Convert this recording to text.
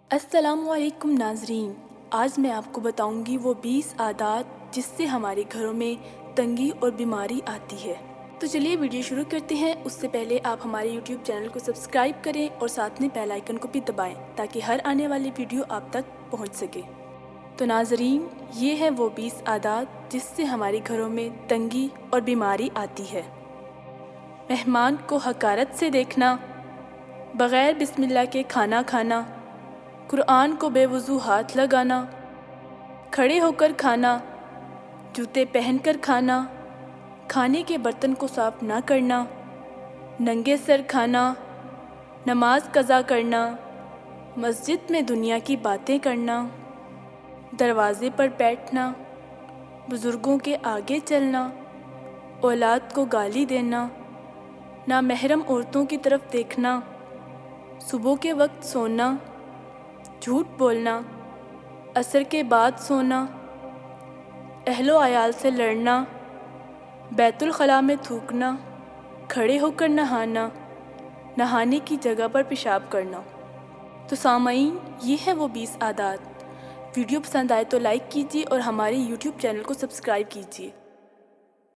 السلام علیکم ناظرین، آج میں آپ کو بتاؤں گی وہ 20 عادات جس سے ہمارے گھروں میں تنگی اور بیماری آتی ہے۔ تو چلیے ویڈیو شروع کرتے ہیں۔ اس سے پہلے آپ ہمارے یوٹیوب چینل کو سبسکرائب کریں اور ساتھ میں بیل آئیکن کو بھی دبائیں تاکہ ہر آنے والی ویڈیو آپ تک پہنچ سکے۔ تو ناظرین، یہ ہے وہ 20 عادات جس سے ہمارے گھروں میں تنگی اور بیماری آتی ہے۔ مہمان کو حقارت سے دیکھنا، بغیر بسم اللہ کے کھانا کھانا، قرآن کو بے وضو ہاتھ لگانا، کھڑے ہو کر کھانا، جوتے پہن کر کھانا، کھانے کے برتن کو صاف نہ کرنا، ننگے سر کھانا، نماز قضا کرنا، مسجد میں دنیا کی باتیں کرنا، دروازے پر بیٹھنا، بزرگوں کے آگے چلنا، اولاد کو گالی دینا، نامحرم عورتوں کی طرف دیکھنا، صبح کے وقت سونا، جھوٹ بولنا، عصر کے بعد سونا، اہل و عیال سے لڑنا، بیت الخلاء میں تھوکنا، کھڑے ہو کر نہانا، نہانے کی جگہ پر پیشاب کرنا۔ تو سامعین، یہ ہے وہ 20 عادات۔ ویڈیو پسند آئے تو لائک کیجیے اور ہمارے یوٹیوب چینل کو سبسکرائب کیجیے۔